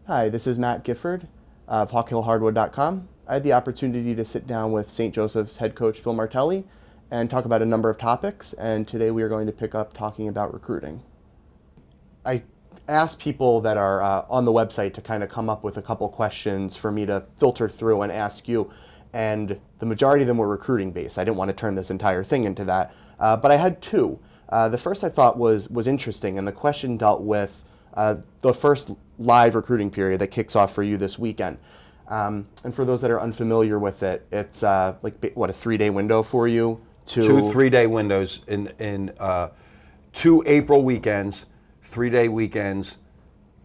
Hi, this is Matt Gifford of HawkHillHardwood.com. I had the opportunity to sit down with St. Joseph's head coach Phil Martelli and talk about a number of topics, and today we are going to pick up talking about recruiting. I asked people that are on the website to kind of come up with a couple questions for me to filter through and ask you, and the majority of them were recruiting based. I didn't want to turn this entire thing into that, but I had two. The first I thought was interesting, and the question dealt with the first live recruiting period that kicks off for you this weekend. And for those that are unfamiliar with it, it's a 3-day window for you to... 3-day windows in 2 April weekends, 3-day weekends.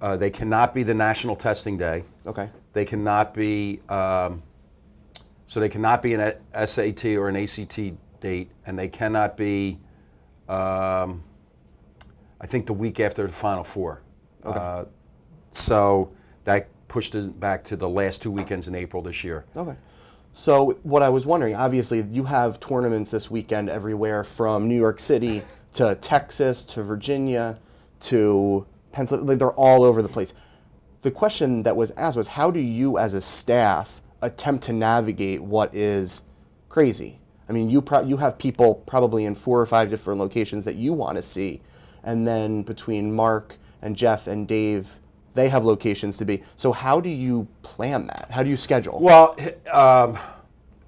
They cannot be the National Testing Day. Okay. They cannot be, they cannot be an SAT or an ACT date, and they cannot be, I think, the week after the Final Four. Okay. So that pushed it back to the last 2 weekends in April this year. Okay. So what I was wondering, obviously you have tournaments this weekend everywhere from New York City to Texas to Virginia to Pennsylvania. They're all over the place. The question that was asked was, how do you as a staff attempt to navigate what is crazy? I mean, you have people probably in 4 or 5 different locations that you want to see. And then between Mark and Jeff and Dave, they have locations to be. So how do you plan that? How do you schedule? Well,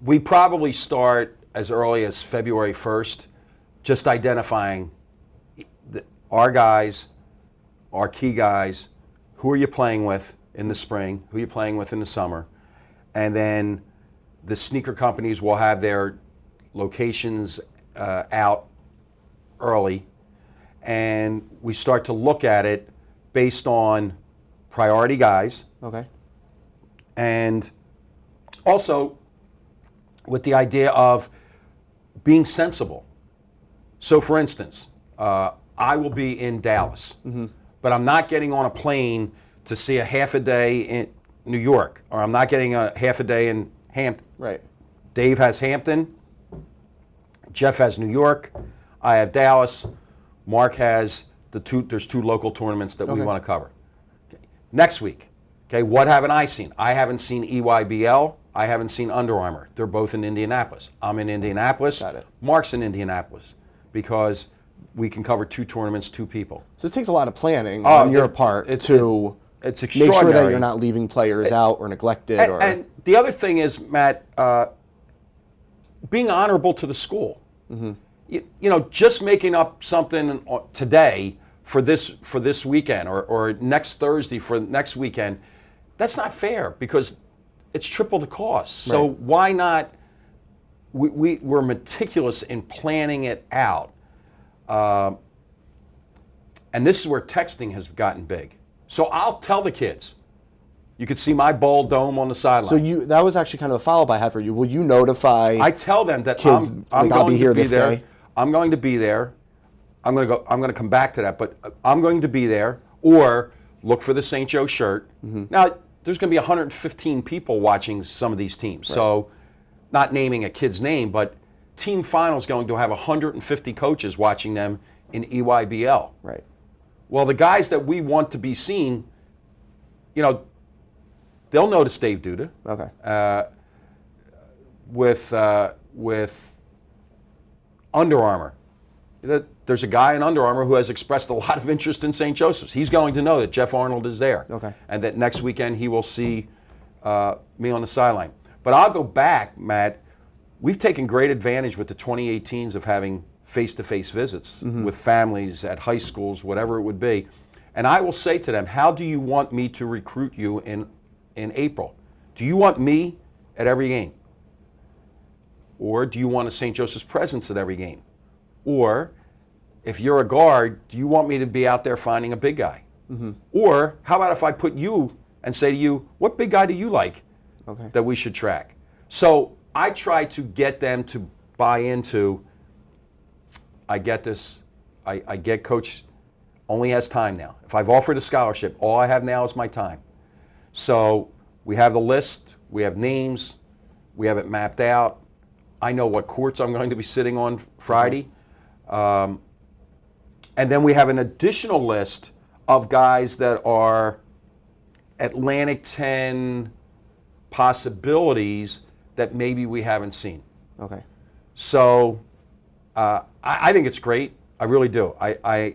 we probably start as early as February 1st, just identifying our guys, our key guys, who are you playing with in the spring, who are you playing with in the summer, and then the sneaker companies will have their locations out early, and we start to look at it based on priority guys. Okay. And also with the idea of being sensible. So for instance, I will be in Dallas, but I'm not getting on a plane to see a half a day in New York, or I'm not getting a half a day in Hampton. Right. Dave has Hampton, Jeff has New York, I have Dallas, Mark has there's 2 local tournaments that we want to cover. Okay. Next week, okay, what haven't I seen? I haven't seen EYBL, I haven't seen Under Armour. They're both in Indianapolis. I'm in Indianapolis. Got it. Mark's in Indianapolis, because we can cover 2 tournaments, 2 people. So it takes a lot of planning on your part to it's make sure extraordinary. that you're not leaving players out or neglected. And the other thing is, Matt, being honorable to the school. You know, just making up something today for this weekend or next Thursday for next weekend, that's not fair, because it's triple the cost. So why not? We're meticulous in planning it out. And this is where texting has gotten big. So I'll tell the kids, you could see my ball dome on the sideline. So that was actually kind of a follow-up I had for you. Will you notify I tell them that kids, I'm I'll be going here to be this there. day? I'm going to be there. I'm going to come back to that, but I'm going to be there, or look for the St. Joe shirt. Now, there's going to be 115 people watching some of these teams. Right. So, not naming a kid's name, but team finals going to have 150 coaches watching them in EYBL. Right. Well, the guys that we want to be seen, you know, they'll notice Dave Duda. Okay. With Under Armour. There's a guy in Under Armour who has expressed a lot of interest in St. Joseph's. He's going to know that Jeff Arnold is there. Okay. And that next weekend he will see me on the sideline. But I'll go back, Matt. We've taken great advantage with the 2018s of having face-to-face visits with families at high schools, whatever it would be. And I will say to them, how do you want me to recruit you in April? Do you want me at every game? Or do you want a St. Joseph's presence at every game? Or, if you're a guard, do you want me to be out there finding a big guy? Or, how about if I put you and say to you, what big guy do you like that we should track? So, I try to get them to buy into, I get this, I get Coach only has time now. If I've offered a scholarship, all I have now is my time. So, we have the list, we have names, we have it mapped out. I know what courts I'm going to be sitting on Friday. And then we have an additional list of guys that are Atlantic 10 possibilities that maybe we haven't seen. Okay. So I think it's great. I really do. I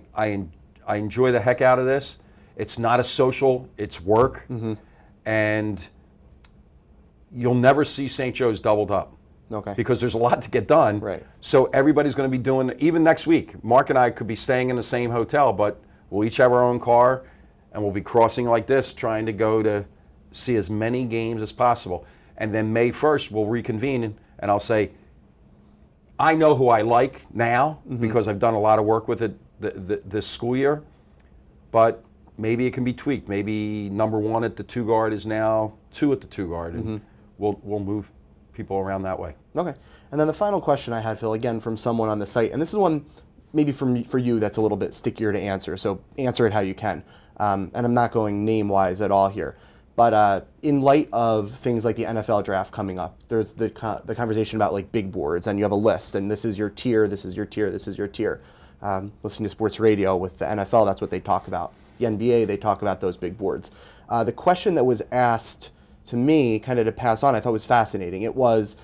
enjoy the heck out of this. It's not a social, it's work. And you'll never see St. Joe's doubled up. Okay. Because there's a lot to get done. Right. So everybody's going to be doing, even next week, Mark and I could be staying in the same hotel, but we'll each have our own car, and we'll be crossing like this, trying to go to see as many games as possible. And then May 1st, we'll reconvene, and I'll say, I know who I like now because I've done a lot of work with it this school year, but maybe it can be tweaked. Maybe number 1 at the 2 guard is now 2 at the 2 guard, and we'll move people around that way. Okay. And then the final question I had, Phil, again from someone on the site, and this is one maybe for you that's a little bit stickier to answer, so answer it how you can. And I'm not going name-wise at all here. But in light of things like the NFL draft coming up, there's the conversation about like big boards, and you have a list, and this is your tier, this is your tier, this is your tier. Listening to sports radio with the NFL, that's what they talk about. The NBA, they talk about those big boards. The question that was asked to me, kind of to pass on, I thought was fascinating. It was,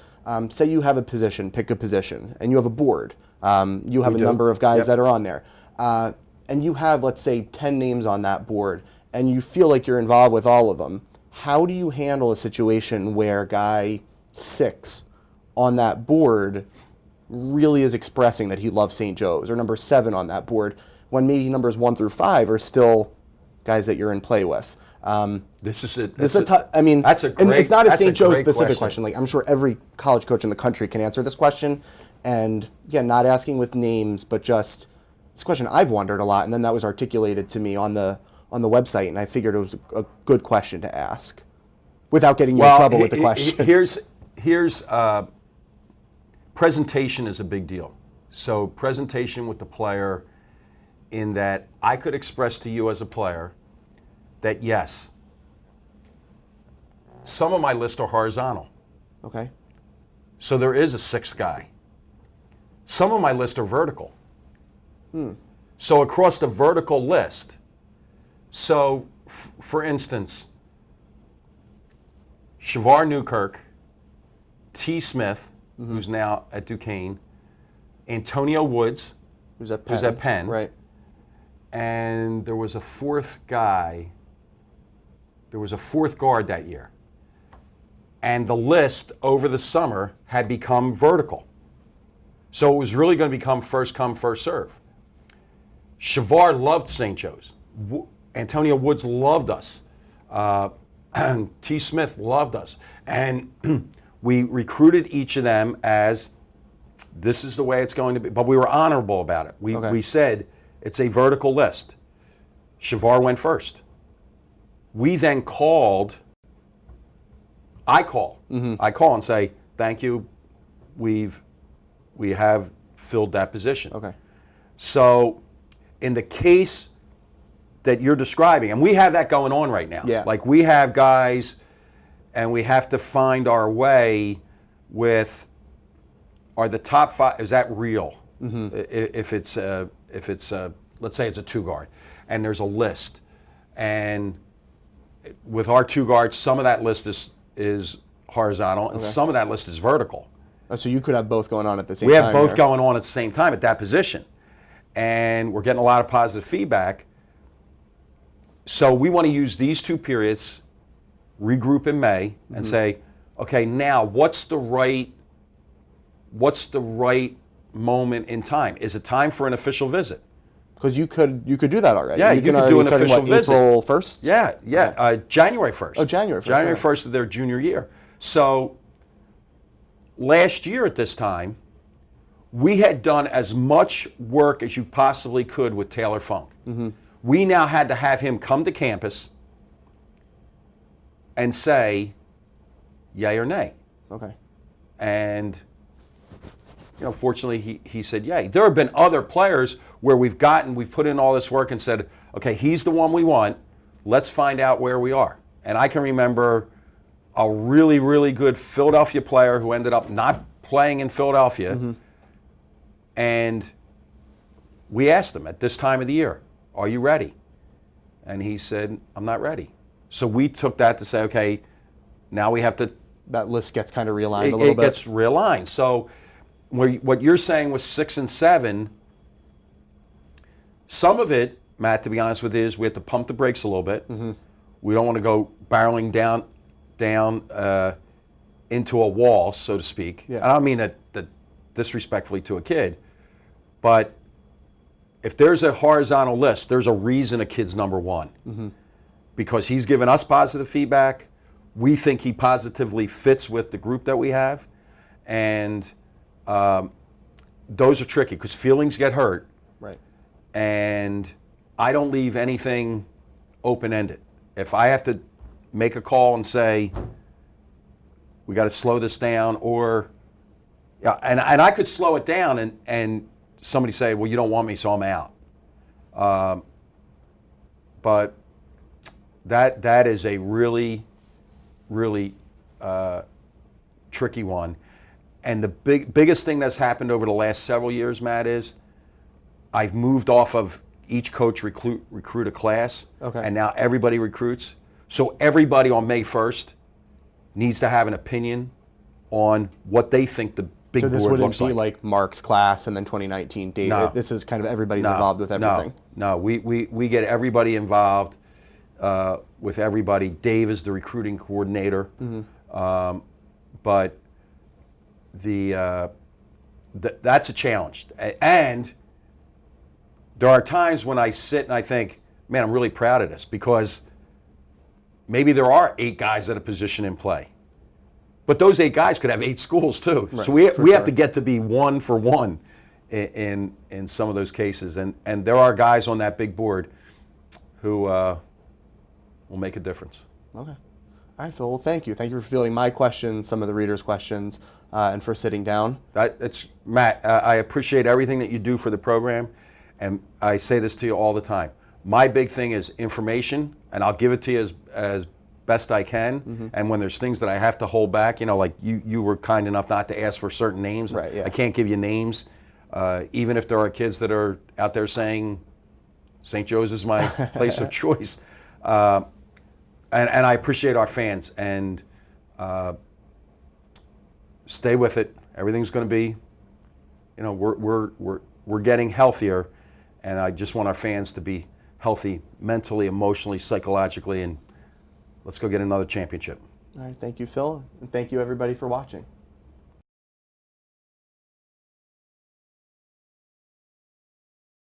say you have a position, pick a position, and you have a board. You have a number of guys that are on there. And you have, let's say, 10 names on that board, and you feel like you're involved with all of them. How do you handle a situation where guy 6 on that board really is expressing that he loves St. Joe's, or number 7 on that board, when maybe numbers 1 through 5 are still guys that you're in play with? This is it. I mean, that's a great. And it's not a St. Joe's specific question. question. Like, I'm sure every college coach in the country can answer this question. And again, not asking with names, but just this question I've wondered a lot, and then that was articulated to me on the website, and I figured it was a good question to ask, without getting you in trouble with the question. Here's presentation is a big deal. So presentation with the player, in that I could express to you as a player that yes, some of my lists are horizontal. Okay. So there is a 6th guy. Some of my lists are vertical. So across the vertical list, so for instance, Shavar Newkirk, T. Smith, who's now at Duquesne, Antonio Woods, who's at Penn. Right. And there was a 4th guy. There was a 4th guard that year. And the list over the summer had become vertical. So it was really going to become first come, first serve. Shavar loved St. Joe's. Antonio Woods loved us. T. Smith loved us. And we recruited each of them as this is the way it's going to be. But we were honorable about it. We said it's a vertical list. Shavar went first. We then I call and say, thank you, we have filled that position. Okay. So in the case that you're describing, and we have that going on right now. Yeah. Like we have guys, and we have to find our way with, are the top 5, is that real? If it's let's say it's a 2 guard, and there's a list, and with our 2 guards, some of that list is horizontal, and some of that list is vertical. So you could have both going on at the same time. We have both going on at the same time at that position. And we're getting a lot of positive feedback. So we want to use these 2 periods, regroup in May, and say, okay, now what's the right moment in time? Is it time for an official visit? Because you could do that already. Yeah, you could do an official visit. April 1st? Yeah. Okay. January 1st. Oh, January 1st. January 1st of their junior year. So last year at this time, we had done as much work as you possibly could with Taylor Funk. We now had to have him come to campus and say yay or nay. Okay. And fortunately he said yay. There have been other players where we've put in all this work and said, okay, he's the one we want. Let's find out where we are. And I can remember a really, really good Philadelphia player who ended up not playing in Philadelphia. And we asked him at this time of the year, are you ready? And he said, I'm not ready. So we took that to say, okay, now we have to. That list gets kind of realigned a little It bit. gets realigned. So what you're saying with 6 and 7, some of it, Matt, to be honest with you, is we have to pump the brakes a little bit. Mm-hmm. We don't want to go barreling down into a wall, so to speak. Yeah. I don't mean that disrespectfully to a kid, but if there's a horizontal list, there's a reason a kid's number 1. Mm-hmm. Because he's given us positive feedback. We think he positively fits with the group that we have. And those are tricky because feelings get hurt. Right. And I don't leave anything open-ended. If I have to make a call and say, we got to slow this down, or, yeah, and I could slow it down and somebody say, well, you don't want me, so I'm out. But that is a really, really tricky one. And the biggest thing that's happened over the last several years, Matt, is I've moved off of each coach recruit a class, okay. And now everybody recruits. So everybody on May 1st needs to have an opinion on what they think the big board looks like. So this wouldn't be like Mark's class and then 2019 Dave. No. This is kind of everybody's involved with everything. No, we get everybody involved with everybody. Dave is the recruiting coordinator, Mm-hmm. but that's a challenge. And there are times when I sit and I think, man, I'm really proud of this because maybe there are 8 guys at a position in play. But those 8 guys could have 8 schools too. Right, so we sure. have to get to be 1 for 1 in some of those cases. And there are guys on that big board who will make a difference. Okay. All right, Phil. Well, thank you. Thank you for fielding my questions, some of the readers' questions, and for sitting down. It's Matt, I appreciate everything that you do for the program. And I say this to you all the time. My big thing is information, and I'll give it to you as best I can. Mm-hmm. And when there's things that I have to hold back, like you were kind enough not to ask for certain names. Right, yeah. I can't give you names, even if there are kids that are out there saying St. Joe's is my place of choice. And I appreciate our fans, and stay with it. Everything's going to be, we're getting healthier, and I just want our fans to be healthy mentally, emotionally, psychologically, and let's go get another championship. All right. Thank you, Phil. And thank you, everybody, for watching.